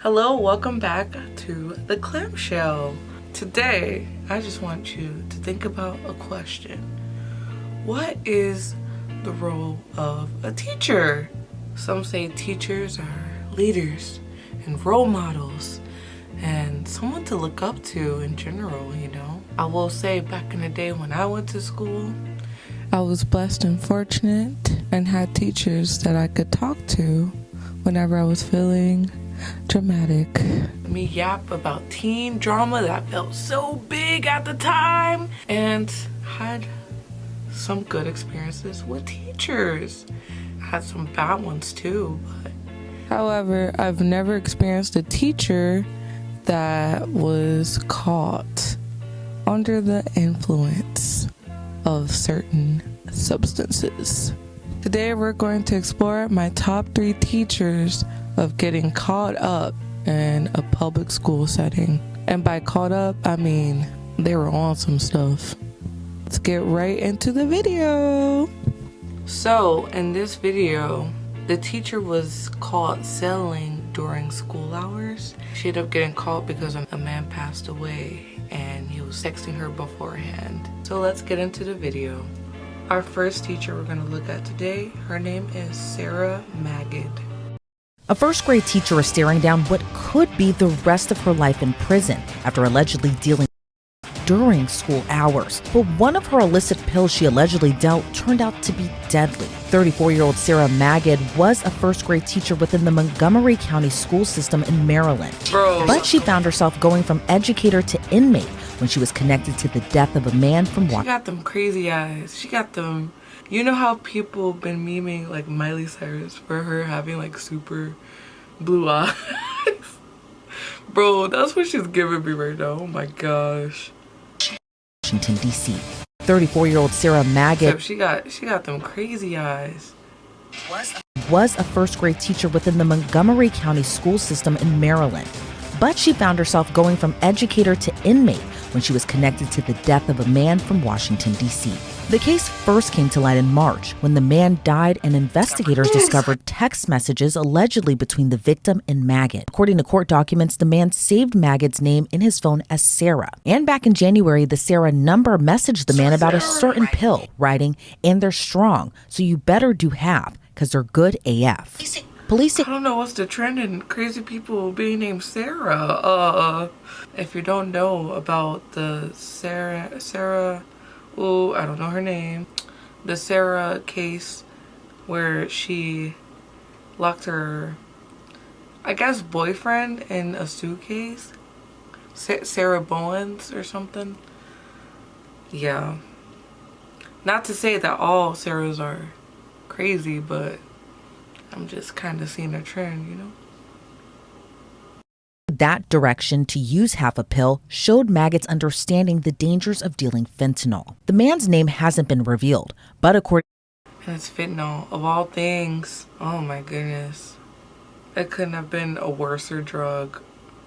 Hello, welcome back to the Clamshell. Today, I just want you to think about a question. What is the role of a teacher? Some say teachers are leaders and role models and someone to look up to in general, you know? I will say back in the day when I went to school, I was blessed and fortunate and had teachers that I could talk to whenever I was feeling dramatic. Me yap about teen drama that felt so big at the time, and had some good experiences with teachers. I had some bad ones too, but however, I've never experienced a teacher that was caught under the influence of certain substances. Today we're going to explore my top 3 teachers of getting caught up in a public school setting. And by caught up, I mean they were on some stuff. Let's get right into the video. So in this video, the teacher was caught selling during school hours. She ended up getting caught because a man passed away and he was texting her beforehand. So let's get into the video. Our first teacher we're going to look at today, her name is Sarah Magid. A first grade teacher is staring down what could be the rest of her life in prison after allegedly dealing during school hours. But one of her illicit pills she allegedly dealt turned out to be deadly. 34-year-old Sarah Magid was a first grade teacher within the Montgomery County school system in Maryland. But she found herself going from educator to inmate when she was connected to the death of a man from She got them crazy eyes. She got them. You know how people been memeing like Miley Cyrus for her having like super blue eyes? Bro, that's what she's giving me right now. Oh my gosh. Washington, D.C. 34-year-old Sarah Magid she got them crazy eyes. Was a first grade teacher within the Montgomery County school system in Maryland. But she found herself going from educator to inmate when she was connected to the death of a man from Washington, D.C. The case first came to light in March when the man died and investigators discovered text messages allegedly between the victim and Magid. According to court documents, the man saved Magid's name in his phone as Sarah. And back in January, the Sarah number messaged the man about a certain pill, writing, "And they're strong, so you better do half, because they're good AF." Police I don't know what's the trend in crazy people being named Sarah. If you don't know about the Sarah, oh, I don't know her name. The Sarah case where she locked her, I guess, boyfriend in a suitcase. Sarah Bowens or something. Yeah. Not to say that all Sarahs are crazy, but I'm just kind of seeing a trend, you know? That direction to use half a pill showed Magid's understanding the dangers of dealing fentanyl. The man's name hasn't been revealed, but according and it's fentanyl, of all things. Oh my goodness. It couldn't have been a worser drug.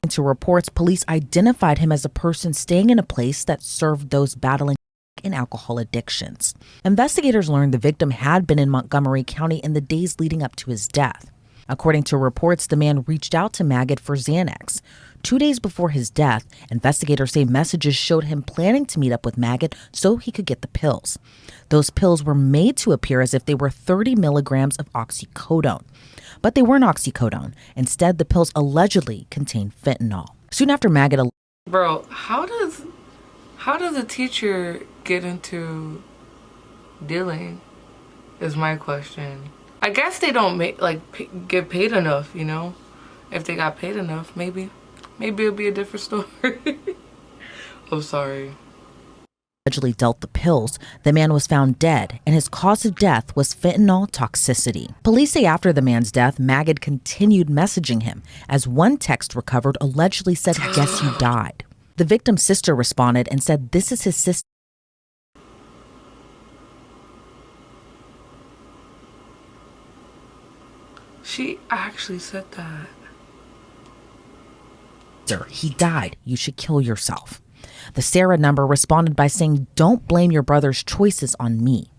to reports, police identified him as a person staying in a place that served those battling and alcohol addictions. Investigators learned the victim had been in Montgomery County in the days leading up to his death. According to reports, the man reached out to Magid for Xanax. 2 days before his death, investigators say messages showed him planning to meet up with Magid so he could get the pills. Those pills were made to appear as if they were 30 milligrams of oxycodone. But they weren't oxycodone. Instead, the pills allegedly contained fentanyl. Soon after Magid... Bro, how does a teacher get into dealing is my question. I guess they don't get paid enough, you know? If they got paid enough, maybe it'll be a different story. I'm sorry. Allegedly dealt the pills, the man was found dead, and his cause of death was fentanyl toxicity. Police say after the man's death, Magid continued messaging him, as one text recovered allegedly said, "Guess you died." The victim's sister responded and said this is his sister. She actually said that. He died. You should kill yourself. The Sarah number responded by saying, "Don't blame your brother's choices on me."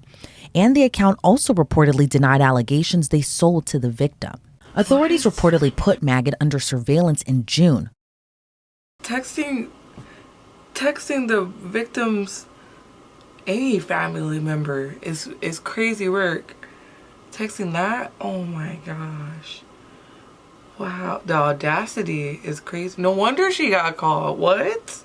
And the account also reportedly denied allegations they sold to the victim. Authorities reportedly put Maggot under surveillance in June. Texting the victim's any family member is crazy work. Texting that, oh my gosh. Wow, the audacity is crazy. No wonder she got caught. What?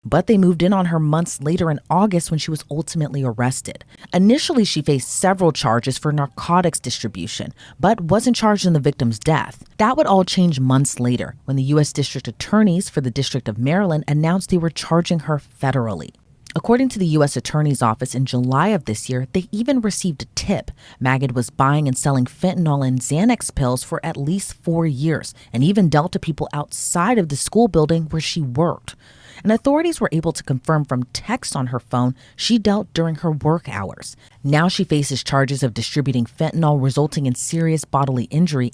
But they moved in on her months later in August when she was ultimately arrested. Initially, she faced several charges for narcotics distribution, but wasn't charged in the victim's death. That would all change months later when the U.S. District Attorneys for the District of Maryland announced they were charging her federally. According to the U.S. Attorney's Office in July of this year, they even received a tip. Maggot was buying and selling fentanyl and Xanax pills for at least 4 years and even dealt to people outside of the school building where she worked. And authorities were able to confirm from texts on her phone she dealt during her work hours. Now she faces charges of distributing fentanyl resulting in serious bodily injury.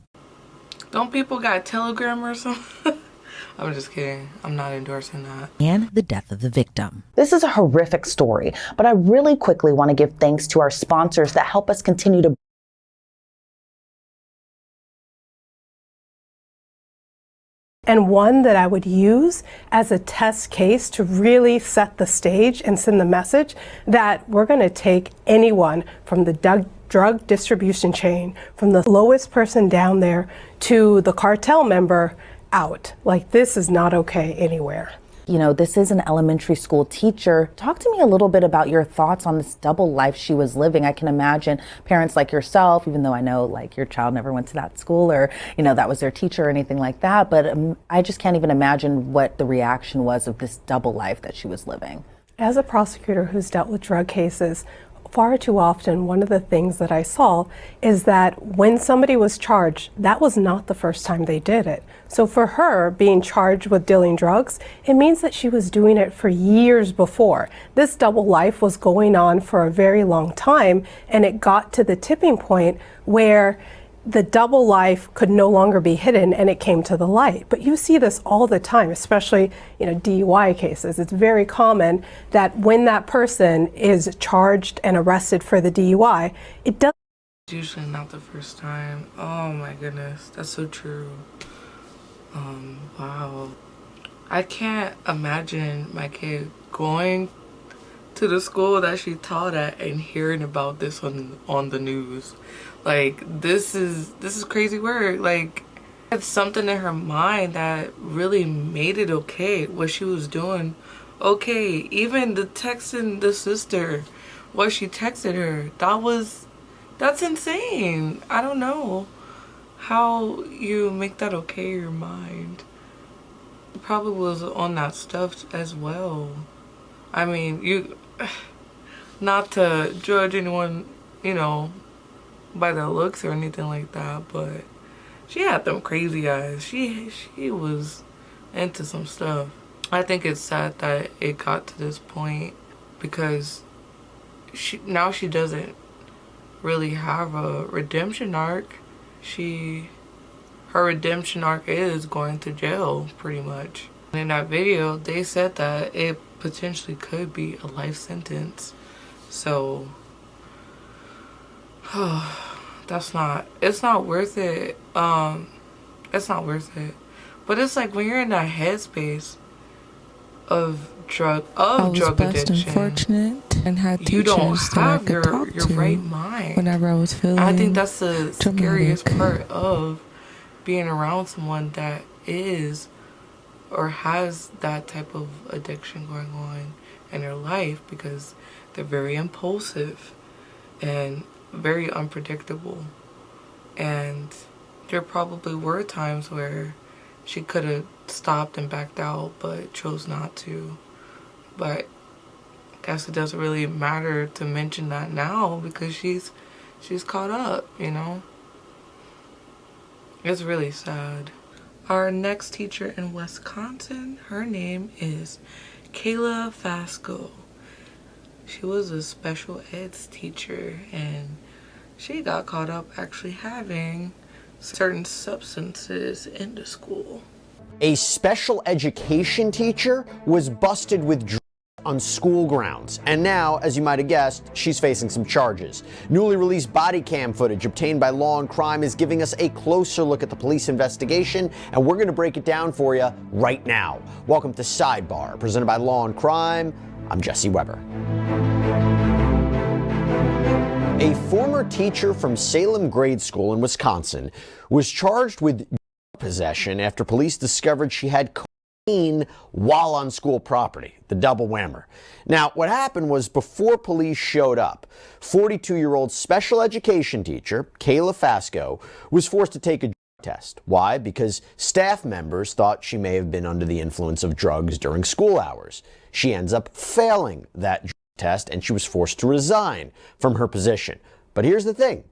Don't people got Telegram or something? I'm just kidding. I'm not endorsing that. And the death of the victim. This is a horrific story, but I really quickly want to give thanks to our sponsors that help us continue to and one that I would use as a test case to really set the stage and send the message that we're going to take anyone from the drug distribution chain, from the lowest person down there to the cartel member out. Like, this is not okay anywhere. You know, this is an elementary school teacher. Talk to me a little bit about your thoughts on this double life she was living. I can imagine parents like yourself, even though I know like your child never went to that school or, you know, that was their teacher or anything like that. But I just can't even imagine what the reaction was of this double life that she was living. As a prosecutor who's dealt with drug cases, far too often, one of the things that I saw is that when somebody was charged, that was not the first time they did it. So for her being charged with dealing drugs, it means that she was doing it for years before. This double life was going on for a very long time, and it got to the tipping point where the double life could no longer be hidden and it came to the light. But you see this all the time, especially, you know, DUI cases. It's very common that when that person is charged and arrested for the DUI, it does. It's usually not the first time. Oh my goodness, that's so true. Wow. I can't imagine my kid going to the school that she taught at and hearing about this on the news. Like, this is crazy work. Like, it's something in her mind that really made it okay, what she was doing. Okay, even the texting the sister, what she texted her, that's insane. I don't know how you make that okay in your mind. It probably was on that stuff as well. I mean, you, not to judge anyone, you know, by their looks or anything like that, but she had them crazy eyes. She was into some stuff. I think it's sad that it got to this point because now she doesn't really have a redemption arc. Her redemption arc is going to jail, pretty much. In that video, they said that it potentially could be a life sentence. So, it's not worth it. It's not worth it. But it's like when you're in that headspace of drug addiction, unfortunate and had teachers you don't have that I could talk your to right mind. whenever I was feeling I think that's the scariest dramatic. part of being around someone that is or has that type of addiction going on in their life, because they're very impulsive and very unpredictable. And there probably were times where she could have stopped and backed out but chose not to. But I guess it doesn't really matter to mention that now because she's caught up, you know. It's really sad. Our next teacher in Wisconsin, her name is Kayla Fasco. She was a special eds teacher and she got caught up actually having certain substances in the school. A special education teacher was busted with drugs on school grounds. And now, as you might have guessed, she's facing some charges. Newly released body cam footage obtained by Law and Crime is giving us a closer look at the police investigation, and we're going to break it down for you right now. Welcome to Sidebar, presented by Law and Crime. I'm Jesse Weber. A former teacher from Salem Grade School in Wisconsin was charged with possession after police discovered she had cocaine while on school property, the double whammer. Now, what happened was before police showed up, 42-year-old special education teacher, Kayla Fasco, was forced to take a drug test. Why? Because staff members thought she may have been under the influence of drugs during school hours. She ends up failing that drug test, and she was forced to resign from her position. But here's the thing.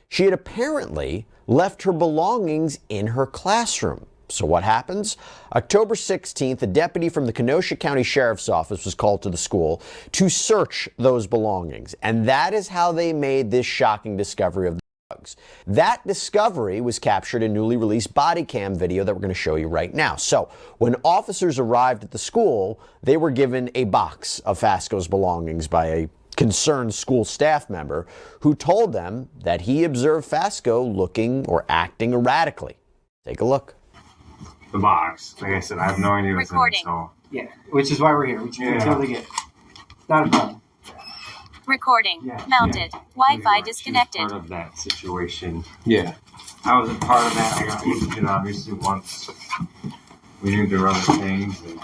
She had apparently left her belongings in her classroom. So what happens? October 16th, a deputy from the Kenosha County Sheriff's Office was called to the school to search those belongings. And that is how they made this shocking discovery of the drugs. That discovery was captured in newly released body cam video that we're going to show you right now. So when officers arrived at the school, they were given a box of Fasco's belongings by a concerned school staff member who told them that he observed Fasco looking or acting erratically. Take a look. The box, like I said, I have no idea what's in it, so. Yeah, which is why we're here. We can totally get it. Not a problem. Recording. Mounted. Wi-Fi disconnected. Part of that situation. Yeah. I wasn't part of that. I got aged obviously once. We knew there were other things. And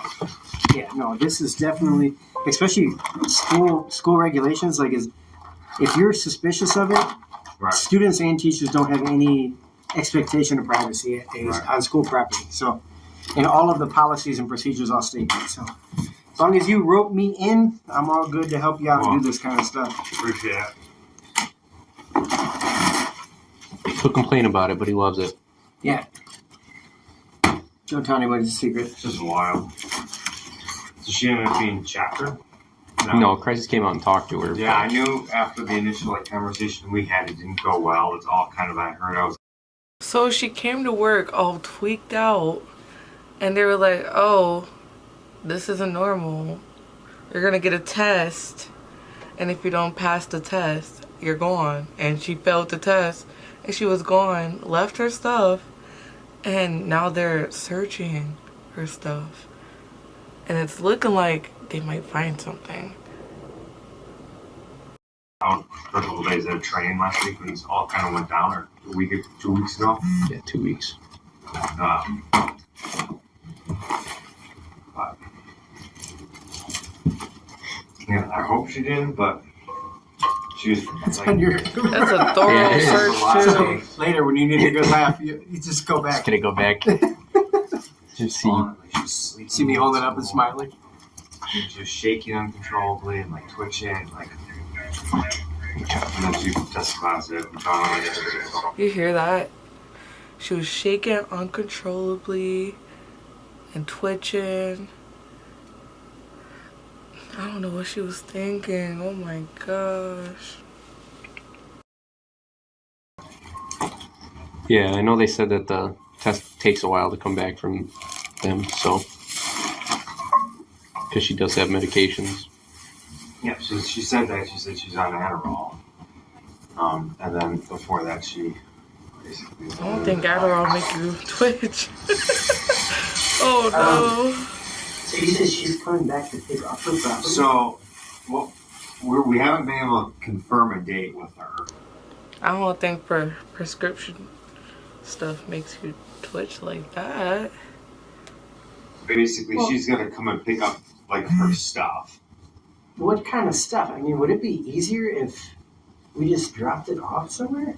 Yeah, no, this is definitely, especially school regulations, like if you're suspicious of it, right. Students and teachers don't have any expectation of privacy on school property. So, and all of the policies and procedures all state that. So, as long as you rope me in, I'm all good to help you out and do this kind of stuff. Appreciate it. He'll complain about it, but he loves it. Yeah. Don't tell anybody it's a secret. It's just wild. So she ended up being chapter? No, Crisis came out and talked to her. Yeah, I knew after the initial conversation we had, it didn't go well. It's all kind of, I heard I was. So she came to work all tweaked out, and they were like, oh, this isn't normal. You're going to get a test, and if you don't pass the test, you're gone. And she failed the test, and she was gone, left her stuff, and now they're searching her stuff. And it's looking like they might find something. Out for a couple of days at a training last week when this all kind of went down, or 2 weeks ago. Yeah, 2 weeks. Yeah, I hope she didn't, but she was. That's like, on your. That's a thorough search, too. Later, when you need a good laugh, you just go back. Just gonna go back. Just see. See me holding up and smiling. She's just shaking uncontrollably and like twitching, like. And then she just class it. You hear that? She was shaking uncontrollably and twitching. I don't know what she was thinking. Oh my gosh. Yeah, I know they said that the test takes a while to come back from them, so. Because she does have medications. Yeah, she said that. She said she's on Adderall. And then before that, she basically. I don't think Adderall make you twitch. Oh no. So he says she's coming back to pick up her property. So, well, we haven't been able to confirm a date with her. I don't think prescription stuff makes you twitch like that. Basically, she's gonna come and pick up like her stuff. What kind of stuff? I mean, would it be easier if we just dropped it off somewhere?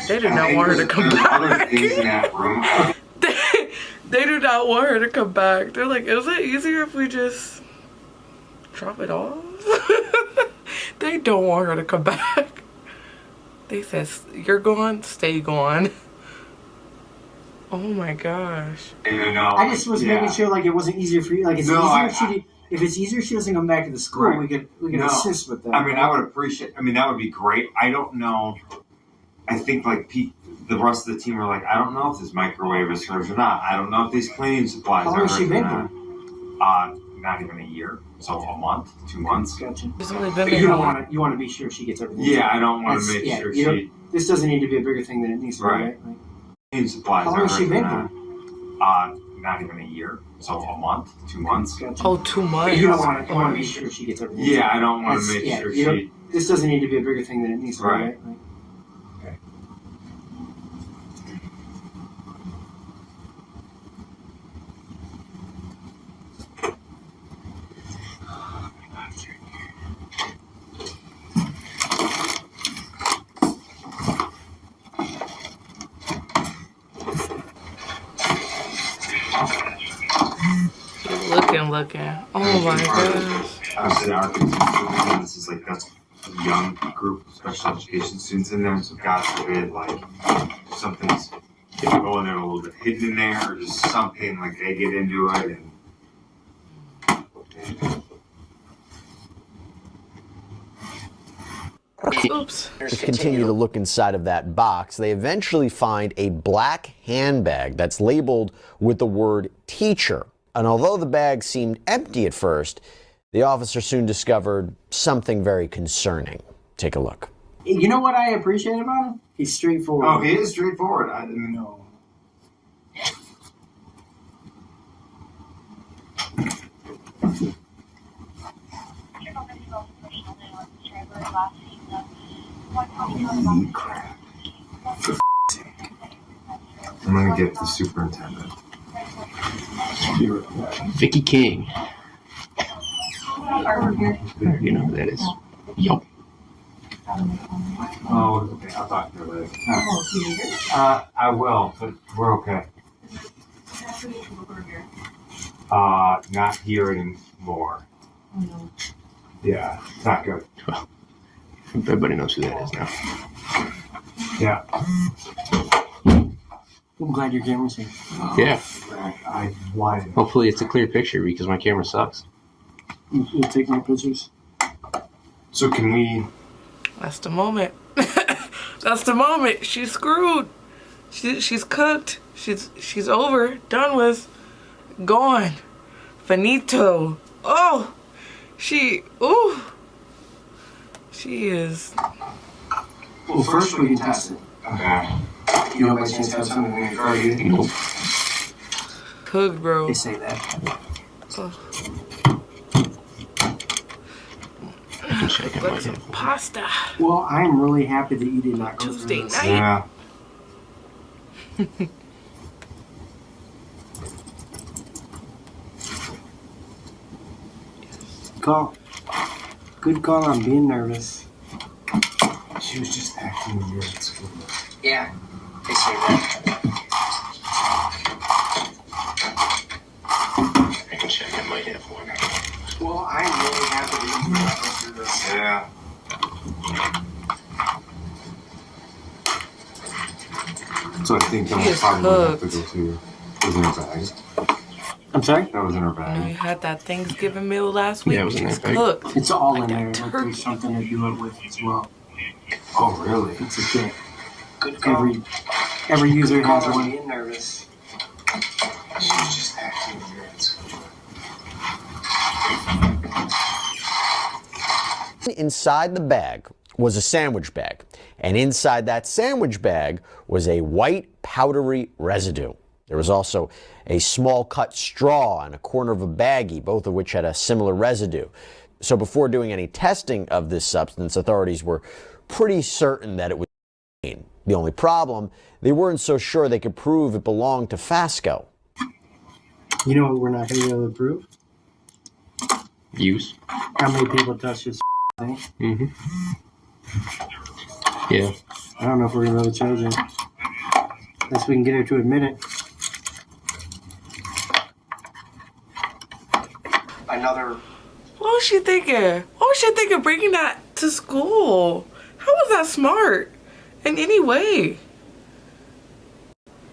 They do not want her to come There's other back. things in that room. They do not want her to come back. They're like, is it easier if we just drop it off? They don't want her to come back. They said, you're gone, stay gone. Oh my gosh. I just was making sure like it wasn't easier for you. Like it's easier if it's easier she doesn't come back to the school, right. we can assist with that. I mean, I would appreciate. I mean, that would be great. I don't know. I think like the rest of the team are like, I don't know if this microwave is hers or not. I don't know if these cleaning supplies How are long hers has she been or not. not even a year, so a month, 2 months. Gotcha. It's only been You don't want to. You want to be sure she gets everything. Yeah, I don't want to That's- make yeah, sure you don't- she. This doesn't need to be a bigger thing than it needs to Right. be, right? Need supplies. How long has she been here? Not even a year, so a month, 2 months. Gotcha. Oh, 2 months. You don't want to. You want to be sure she gets everything. Yeah, I don't want to That's- make yeah, sure you don't- she. This doesn't need to be a bigger thing than it needs to Right. be, right? Looking. Oh my gosh. Obviously, our concern, this is like that's a young group of special education students in there, so God forbid, like something's going there a little bit hidden in there, or just something like they get into it and. Oops. Continue to look inside of that box. They eventually find a black handbag that's labeled with the word teacher. And although the bag seemed empty at first, the officer soon discovered something very concerning. Take a look. You know what I appreciate about him? He's straightforward. Oh, he is straightforward. I didn't know. Crap. For sake. I'm gonna get the superintendent. Vicky King. You know who that is. Yup. Oh, okay. I'll talk to her later. I will, but we're okay. Not here anymore. Yeah, it's not good. Well, everybody knows who that is now. Yeah. I'm glad your camera's here. Yeah. I lied. Hopefully it's a clear picture because my camera sucks. You'll take my pictures. So can we? That's the moment. That's the moment. She's screwed. She's cooked. She's over. Done with. Gone. Finito. Oh. She is. Well, first we can test it. Okay. You know, by chance have something in your car, you? Nope. Cooked, bro. They say that. Oh, I can check it. like some pasta. Well, I'm really happy that you did not go Tuesday through this. night. Yeah. Call. Good call on being nervous. She was just acting weird at school. Yeah, they say that. I can check. I might have one. Well, I'm really happy that you did not go through this. Yeah. So I think that She was is probably have to cooked. go to. Was in her bag. I'm sorry? That was in her You bag. had that Thanksgiving meal last week. Yeah, it was in She's that bag. cooked. It's all Like in that there. But turkey. there's something to do it with as well. Oh, really? It's a kit. Good call. Every user has one. Being nervous. She was just acting weird at school. Inside the bag was a sandwich bag, and inside that sandwich bag was a white powdery residue. There was also a small cut straw and a corner of a baggie, both of which had a similar residue. So before doing any testing of this substance, authorities were pretty certain that it was cocaine. The only problem, they weren't so sure they could prove it belonged to Fasco. You know what we're not going to be able to prove? Use. How many people touch this thing? Mm-hmm. Yeah. I don't know if we're going to be able to charge him. Unless we can get her to admit it. Another. What was she thinking? What was she thinking bringing that to school? How was that smart in any way?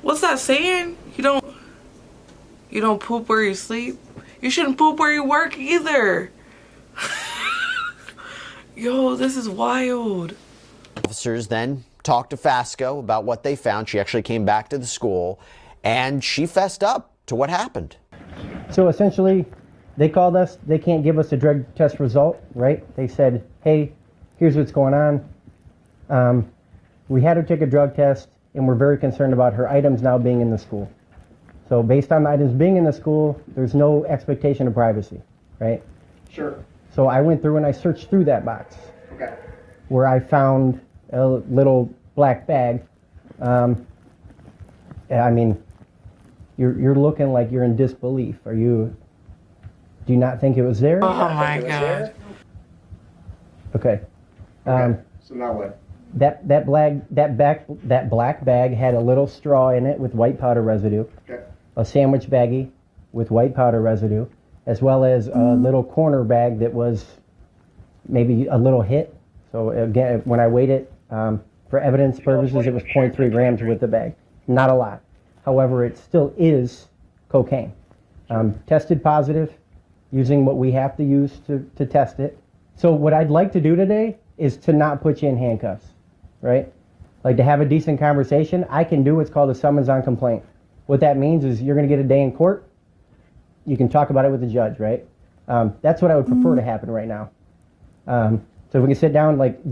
What's that saying? You don't poop where you sleep. You shouldn't poop where you work either. Yo, this is wild. Officers then talked to Fasco about what they found. She actually came back to the school, and she fessed up to what happened. So essentially, they called us. They can't give us a drug test result, right? They said, hey, here's what's going on. We had her take a drug test, and we're very concerned about her items now being in the school. So based on the items being in the school, there's no expectation of privacy, right? Sure. So I went through and I searched through that box. Okay. Where I found a little black bag. I mean, you're looking like you're in disbelief. Do you not think it was there? Oh my God. Okay. So now what? That black bag had a little straw in it with white powder residue. Okay. A sandwich baggie with white powder residue, as well as a little corner bag that was maybe a little hit. So again, when I weighed it, for evidence purposes, it was 0.3 grams with the bag. Not a lot. However, it still is cocaine. Tested positive using what we have to use to test it. So what I'd like to do today is to not put you in handcuffs, right? Like to have a decent conversation. I can do what's called a summons on complaint. What that means is you're going to get a day in court. You can talk about it with the judge, right? That's what I would prefer to happen right now. So if we can sit down, like,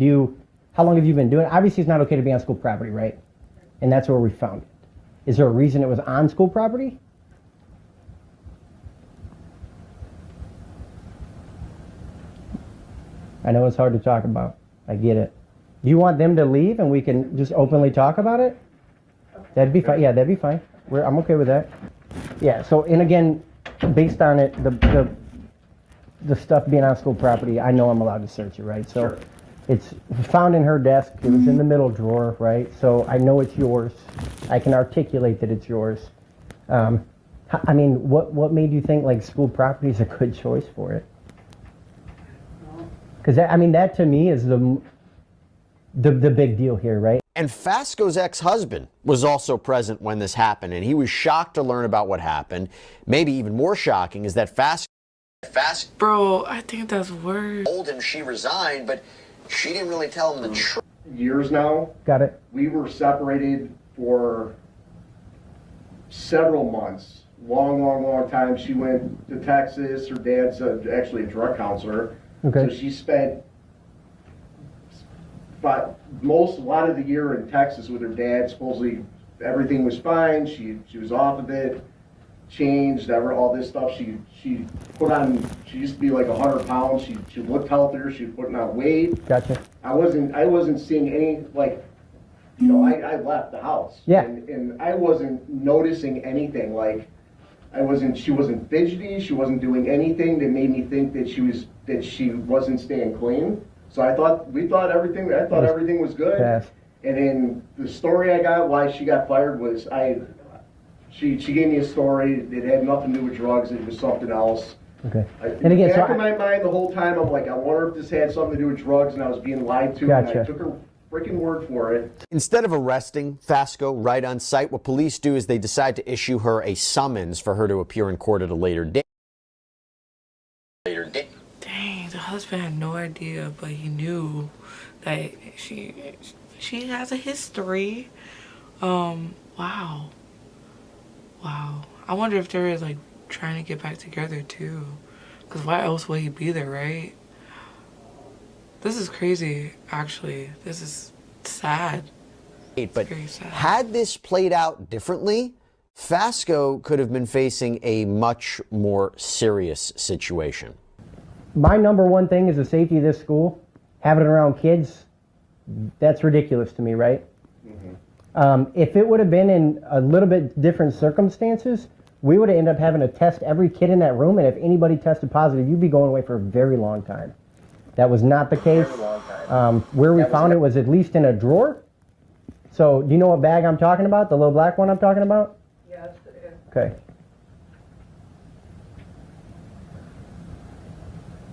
how long have you been doing it? Obviously, it's not okay to be on school property, right? And that's where we found it. Is there a reason it was on school property? I know it's hard to talk about. I get it. Do you want them to leave and we can just openly talk about it? That'd be fine. Yeah, that'd be fine. I'm okay with that. Yeah, so, and again, based on it, the stuff being on school property, I know I'm allowed to search it, right? So Sure. It's found in her desk. It was in the middle drawer, right? So I know it's yours. I can articulate that it's yours. I mean, what made you think like school property is a good choice for it? Because I mean, that to me is the big deal here, right? And Fasco's ex-husband was also present when this happened, and he was shocked to learn about what happened. Maybe even more shocking is that Fasco, Bro, I think that's worse. told him she resigned, but she didn't really tell him the truth. Years now. Got it. We were separated for several months. Long time. She went to Texas. Her dad's actually a drug counselor. Okay. So she spent a lot of the year in Texas with her dad. Supposedly everything was fine. She was off of it. Changed all this stuff. She put on. She used to be like 100 pounds. She looked healthier. She was putting on weight. Gotcha. I wasn't seeing any I left the house. Yeah. And I wasn't noticing anything. Like she wasn't fidgety. She wasn't doing anything that made me think that she wasn't staying clean. So I thought everything was good. Fast. And then the story I got why she got fired was she gave me a story that had nothing to do with drugs. It was something else. Okay. And again, back in my mind the whole time, I'm like, I wonder if this had something to do with drugs, and I was being lied to. Gotcha. And I took her freaking word for it. Instead of arresting Fasco right on site, what police do is they decide to issue her a summons for her to appear in court at a later date. Dang, the husband had no idea, but he knew that she has a history. Wow. I wonder if they're like trying to get back together too. Because why else would he be there, right? This is crazy, actually. This is sad. But had this played out differently, Fasco could have been facing a much more serious situation. My number one thing is the safety of this school. Having it around kids, that's ridiculous to me, right? Mm-hmm. If it would have been in a little bit different circumstances, we would have ended up having to test every kid in that room, and if anybody tested positive, you'd be going away for a very long time. That was not the case. Where we found it was at least in a drawer. So, do you know what bag I'm talking about? The little black one I'm talking about? Yes. Okay.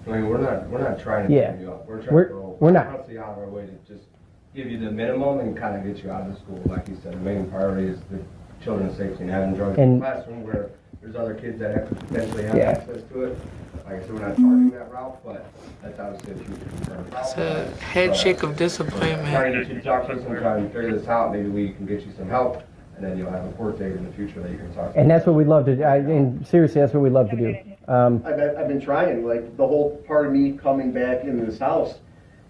I mean, we're not trying to Yeah. give you up. We're not. Honestly, out of our way to just give you the minimum and kind of get you out of the school. Like you said, the main priority is the children's safety and having drugs in the classroom where there's other kids that have to potentially have access to it. Like I said, we're not targeting that route, but that's obviously a huge concern. It's a head shake of disappointment. Trying to get you to talk to us and try and figure this out. Maybe we can get you some help, and then you'll have a court date in the future that you can talk to. And that's what we'd love to do. And seriously, that's what we'd love to do. I've been trying. Like, the whole part of me coming back into this house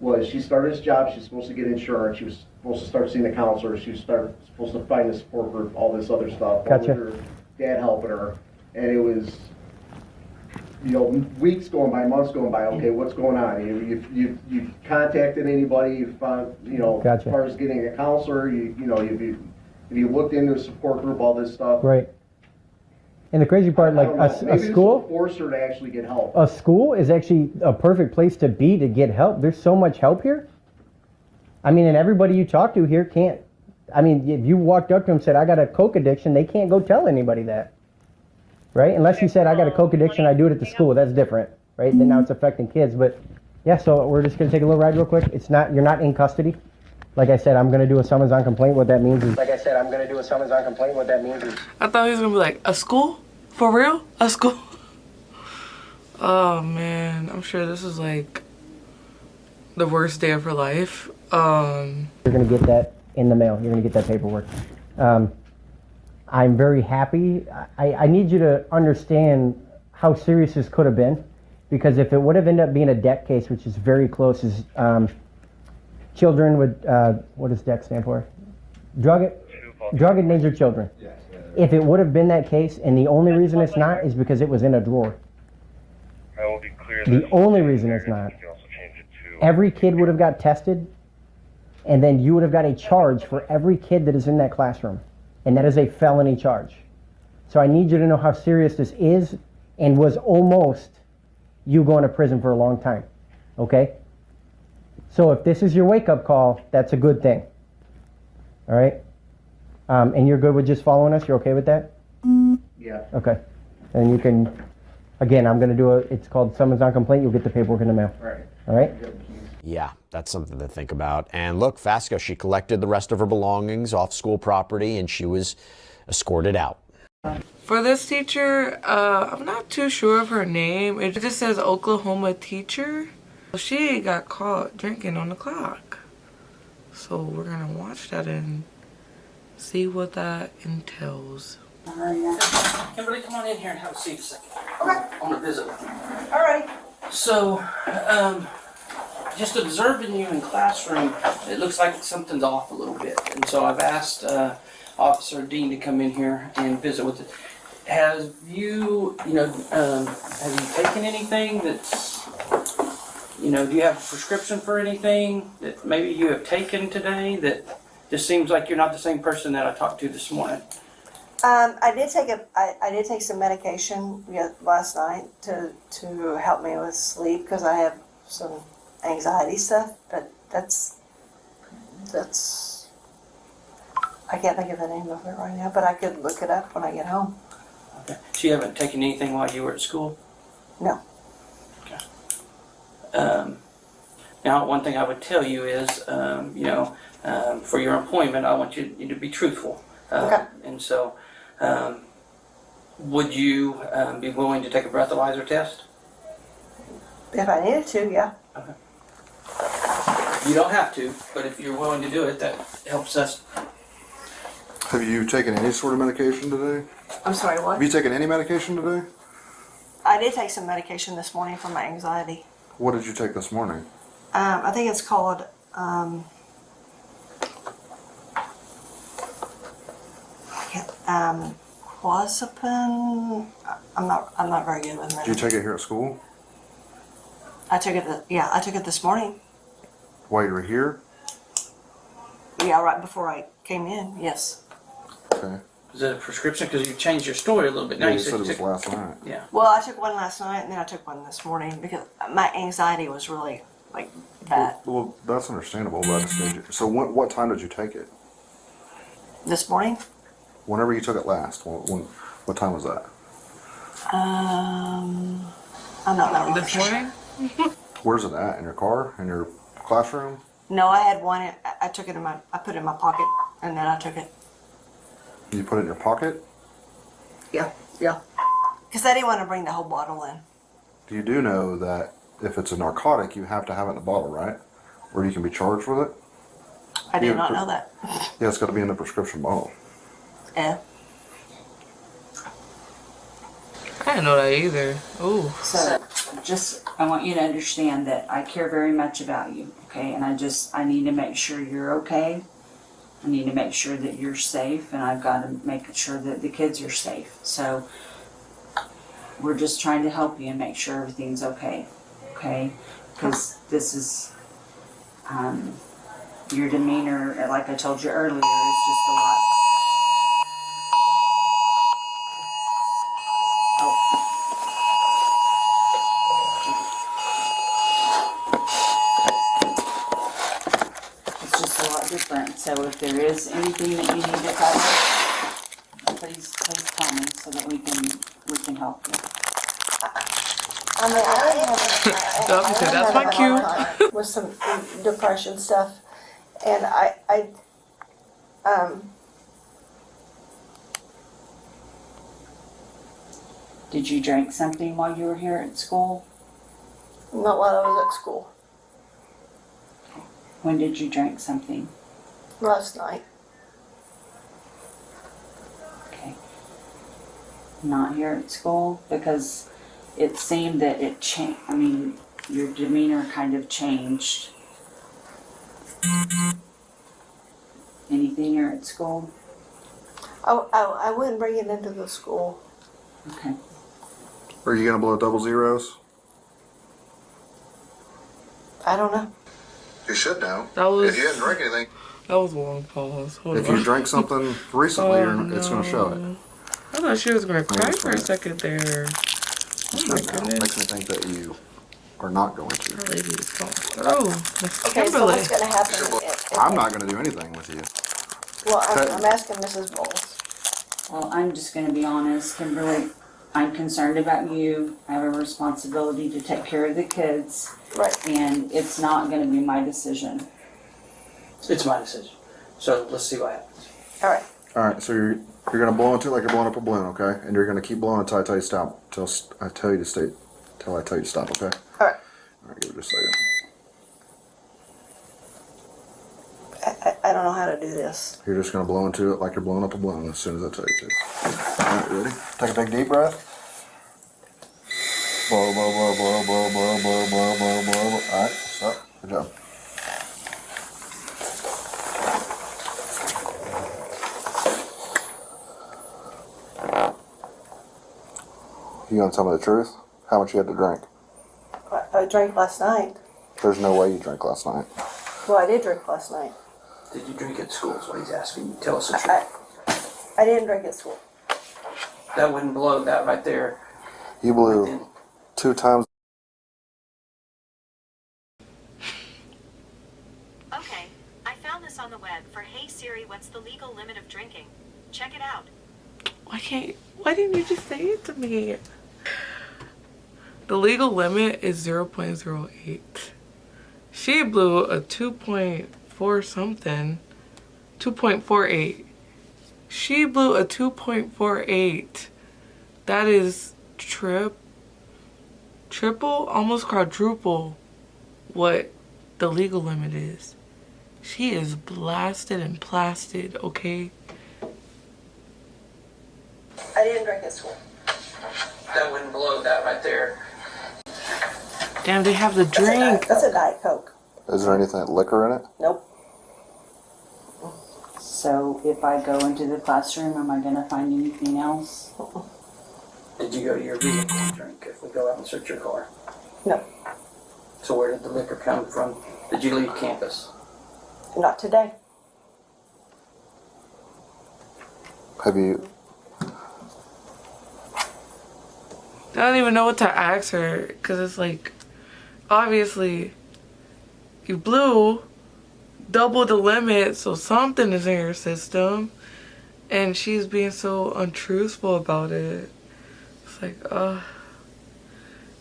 was she started this job. She's supposed to get insurance. She was supposed to start seeing a counselor. She was supposed to find a support group, all this other stuff. Gotcha. With her dad helping her. And it was, weeks going by, months going by. Okay, what's going on? You contacted anybody? You found, Gotcha. as far as getting a counselor, if you looked into a support group, all this stuff. Right. And the crazy part, like a school, will force her to actually get help. a school is actually a perfect place to be to get help. There's so much help here. I mean, and everybody you talk to here can't. I mean, if you walked up to them and said, "I got a coke addiction," they can't go tell anybody that, right? Unless you said, "I got a coke addiction, I do it at the school." That's different, right? Then now it's affecting kids. But yeah, so we're just gonna take a little ride real quick. You're not in custody. Like I said, I'm gonna do a summons on complaint. What that means is. I thought he was gonna be like, a school? For real? A school? Oh man, I'm sure this is like the worst day of her life. You're gonna get that in the mail. You're gonna get that paperwork. I'm very happy. I need you to understand how serious this could have been, because if it would have ended up being a DEC case, which is very close, is children with what does DEC stand for? Drug endangered children. If it would have been that case, and the only reason it's not is because it was in a drawer. The only reason it's not. Every kid would have got tested, and then you would have got a charge for every kid that is in that classroom. And that is a felony charge. So I need you to know how serious this is, and was almost you going to prison for a long time. Okay? So if this is your wake-up call, that's a good thing. All right? And you're good with just following us? You're okay with that? Yeah. Okay. And you can, again, I'm going to it's called summons on complaint. You'll get the paperwork in the mail. All right. All right? Yeah, that's something to think about. And look, Fasco, she collected the rest of her belongings off school property and she was escorted out. For this teacher, I'm not too sure of her name. It just says Oklahoma teacher. She got caught drinking on the clock. So we're going to watch that and see what that entails. Kimberly, come on in here and have a seat a second. Okay. I want to visit with you. All right. So, just observing you in classroom, it looks like something's off a little bit. And so I've asked Officer Dean to come in here and visit with it. Have you taken anything that's, do you have a prescription for anything that maybe you have taken today that just seems like you're not the same person that I talked to this morning? I did take some medication last night to help me with sleep because I have some anxiety stuff, but that's I can't think of the name of it right now, but I could look it up when I get home. Okay. So you haven't taken anything while you were at school? No. Okay. Now, one thing I would tell you is, for your employment, I want you to be truthful. Okay. And so, would you be willing to take a breathalyzer test? If I needed to, yeah. Okay. You don't have to, but if you're willing to do it, that helps us. Have you taken any sort of medication today? I'm sorry, what? Have you taken any medication today? I did take some medication this morning for my anxiety. What did you take this morning? I think it's called clozapine. I'm not very good with medicine. Did you take it here at school? I took it this morning. While you were here? Yeah, right before I came in. Yes. Okay. Is it a prescription? Because you changed your story a little bit. Now You said it was last night. Yeah. Well, I took one last night and then I took one this morning because my anxiety was really like bad. Well, that's understandable, but I just need you. So what time did you take it? This morning? Whenever you took it last. What time was that? I'm not remember. This morning? Where's it at? In your car? In your classroom? No, I had one. I took it I put it in my pocket and then I took it. You put it in your pocket? Yeah. Because I didn't want to bring the whole bottle in. You know that if it's a narcotic, you have to have it in the bottle, right? Or you can be charged with it? I did not know that. Yeah, it's got to be in the prescription bottle. Yeah. I didn't know that either. Ooh. So just, I want you to understand that I care very much about you, okay? And I need to make sure you're okay. I need to make sure that you're safe, and I've got to make sure that the kids are safe. So we're just trying to help you and make sure everything's okay, okay? Because this is, your demeanor, like I told you earlier, is just a lot. It's just a lot different. So if there is anything that you need to cover, please tell me so that we can help you. I mean, that's my cue. With some depression stuff, and Did you drink something while you were here at school? not while I was at school. When did you drink something? Last night. Okay. Not here at school? Because it seemed that it changed. I mean, your demeanor kind of changed. Anything here at school? I wouldn't bring it into the school. Okay. Are you gonna blow double zeros? I don't know. You should know. That was, if you didn't drink anything. That was a long pause. Hold if on. you drank something recently, it's gonna show it. I thought she was gonna cry for a second there. Oh my goodness. Makes me think that you are not going to. That lady is gone. Oh, Miss Okay, so Kimberly. what's going to happen? I'm not gonna do anything with you. Well, I'm asking Mrs. Bowles. Well, I'm just going to be honest, Kimberly. I'm concerned about you. I have a responsibility to take care of the kids. Right. And it's not going to be my decision. It's my decision. So let's see what happens. All right. All right, so you're gonna blow into it like you're blowing up a balloon, okay? And you're gonna keep blowing until I tell you to stop. Till I tell you to stop, okay? All right. All right, give it just a second. I don't know how to do this. You're just gonna blow into it like you're blowing up a balloon as soon as I tell you to. All right, ready? Take a big deep breath. Blow, blow, blow, blow, blow, blow, blow, blow, blow, blow, blow. All right, stop. Good job. You gonna tell me the truth? How much you had to drink? I drank last night. There's no way you drank last night. Well, I did drink last night. Did you drink at school? Is what he's asking you. Tell us the truth. I didn't drink at school. That wouldn't blow that right there. You blew 2 times. Okay, I found this on the web for Hey Siri, what's the legal limit of drinking? Check it out. Why didn't you just say it to me? The legal limit is 0.08. She blew a 2.4 something. 2.48. She blew a 2.48. That is triple, almost quadruple what the legal limit is. She is blasted and blasted, okay? I didn't drink at school. That wouldn't blow that right there. Damn, they have the drink. That's a Diet Coke. Is there anything liquor in it? Nope. So if I go into the classroom, am I going to find anything else? Did you go to your vehicle and drink if we go out and search your car? No. So where did the liquor come from? Did you leave campus? Not today. Have you? I don't even know what to ask her, because it's like, obviously, you blew double the limit, so something is in your system, and she's being so untruthful about it. It's like,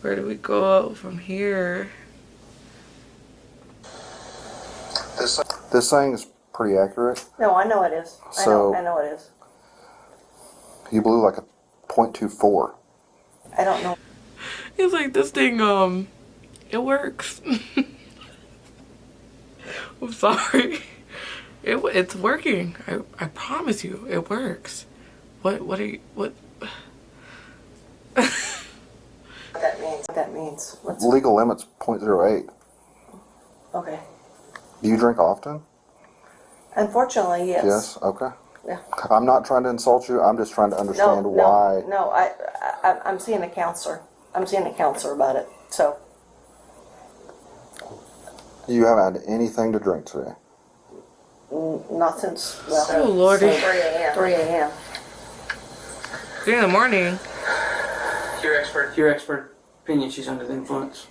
where do we go out from here? This thing is pretty accurate. No, I know it is. So- I know it is. You blew like a 0.24. I don't know. It's like, this thing, it works. I'm sorry. It's working. I promise you, it works. What are you, What that means. What's Legal limit's 0.08. okay? Do you drink often? Unfortunately, yes. Yes. Okay. Yeah. I'm not trying to insult you. I'm just trying to understand why. No, I'm seeing a counselor. I'm seeing a counselor about it. So You haven't had anything to drink today. not since Oh, Lordy. 3 a.m. 3 a.m. 3 in the morning. Your expert opinion, she's under the influence.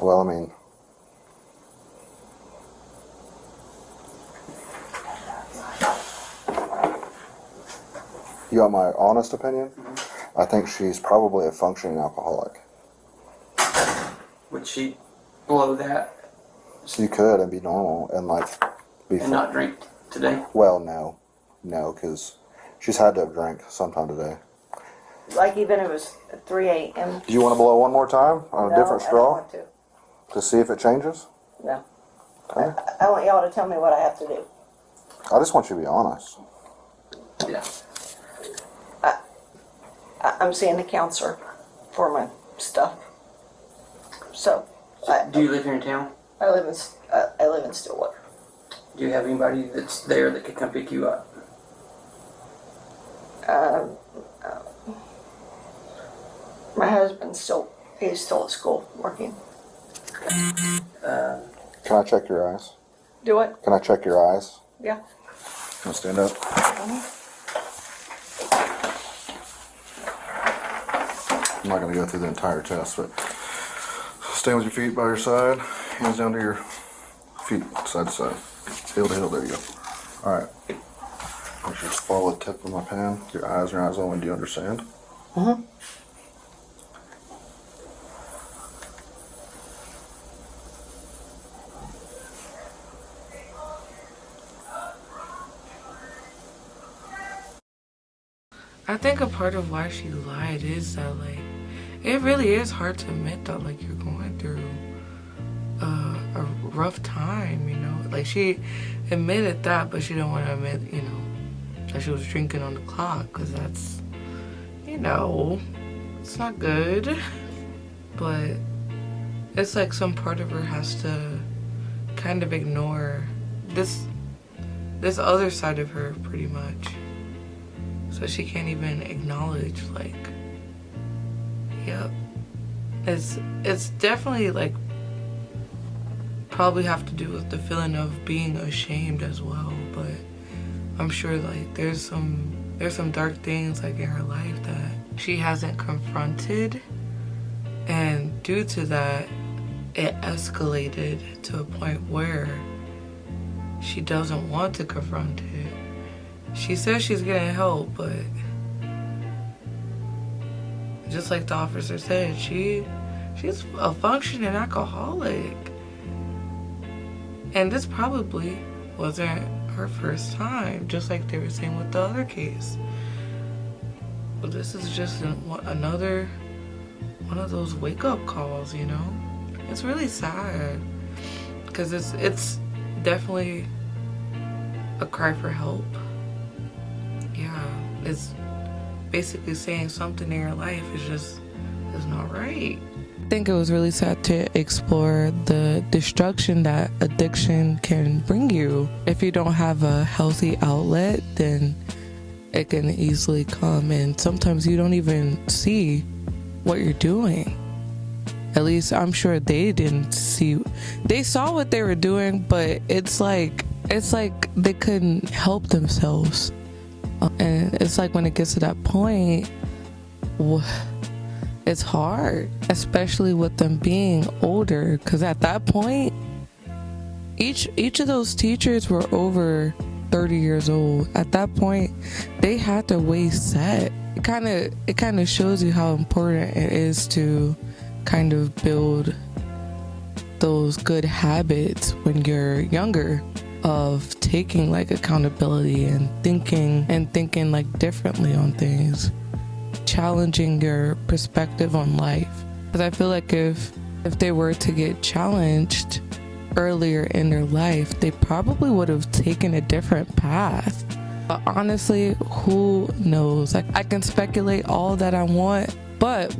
Well, I mean, you want my honest opinion? I think she's probably a functioning alcoholic. Would she blow that So you could and be normal and like be and not drink today? Well, no, because she's had to have drank sometime today. Like even if it was 3 a.m. Do you want to blow one more time on a No, different I don't straw want to. see if it changes? No. Okay. I want y'all to tell me what I have to do. I just want you to be honest. Yeah. I'm seeing a counselor for my stuff. So. Do you live here in town? I live in Stillwater. Do you have anybody that's there that could come pick you up? My husband's he's still at school working. Can I check your eyes? Do what? Can I check your eyes? Yeah. Can I stand up? I'm not going to go through the entire test, but stand with your feet by your side, hands down to your feet, side to side, heel to heel. There you go. All right. Just follow the tip of my pen. Your eyes only. Do you understand? Mm-hmm. I think a part of why she lied is that, like, it really is hard to admit that, like, you're going through a rough time, you know? Like, she admitted that, but she didn't want to admit, you know, that she was drinking on the clock, because that's, you know, it's not good. But it's like some part of her has to kind of ignore this other side of her, pretty much. So she can't even acknowledge, like, yep. It's definitely, like, probably have to do with the feeling of being ashamed as well. But I'm sure, like, there's some dark things, like, in her life that she hasn't confronted. And due to that, it escalated to a point where she doesn't want to confront it. She says she's getting help, but just like the officer said, she's a functioning alcoholic. And this probably wasn't her first time, just like they were saying with the other case. But this is just another one of those wake-up calls, you know? It's really sad, because it's definitely a cry for help. Yeah, it's basically saying something in your life is not right. I think it was really sad to explore the destruction that addiction can bring you. If you don't have a healthy outlet, then it can easily come, and sometimes you don't even see what you're doing. At least I'm sure they didn't see. They saw what they were doing, but it's like they couldn't help themselves. And it's like when it gets to that point, it's hard, especially with them being older, because at that point, each of those teachers were over 30 years old. At that point, they had their ways set. It kind of shows you how important it is to kind of build those good habits when you're younger, of taking like accountability and thinking like differently on things, challenging your perspective on life. Because I feel like if they were to get challenged earlier in their life, they probably would have taken a different path. But honestly, who knows? Like, I can speculate all that I want, but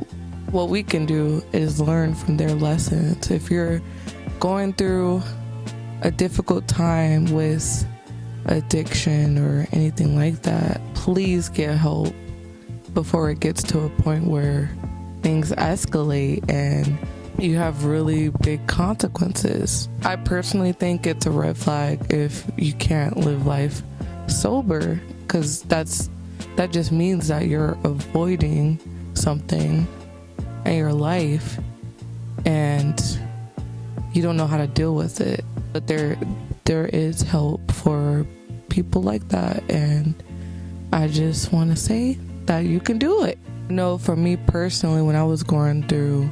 what we can do is learn from their lessons. If you're going through a difficult time with addiction or anything like that, please get help before it gets to a point where things escalate and you have really big consequences. I personally think it's a red flag if you can't live life sober, because that just means that you're avoiding something in your life and you don't know how to deal with it. But there is help for people like that, and I just want to say that you can do it. You know, for me personally, when I was going through,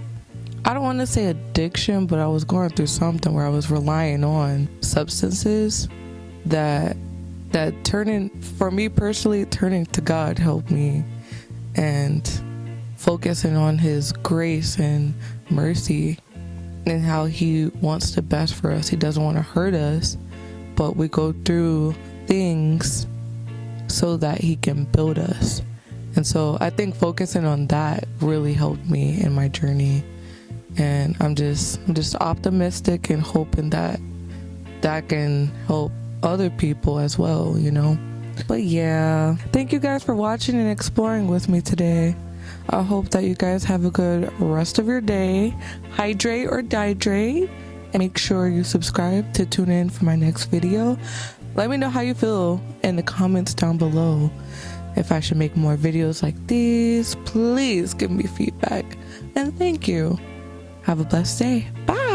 I don't want to say addiction, but I was going through something where I was relying on substances, that turning to God helped me, and focusing on His grace and mercy and how He wants the best for us. He doesn't want to hurt us, but we go through things so that He can build us. And so I think focusing on that really helped me in my journey. And I'm just optimistic and hoping that can help other people as well, you know. But yeah, thank you guys for watching and exploring with me today. I hope that you guys have a good rest of your day. Hydrate or dihydrate. And make sure you subscribe to tune in for my next video. Let me know how you feel in the comments down below. If I should make more videos like these, please give me feedback. And thank you. Have a blessed day. Bye.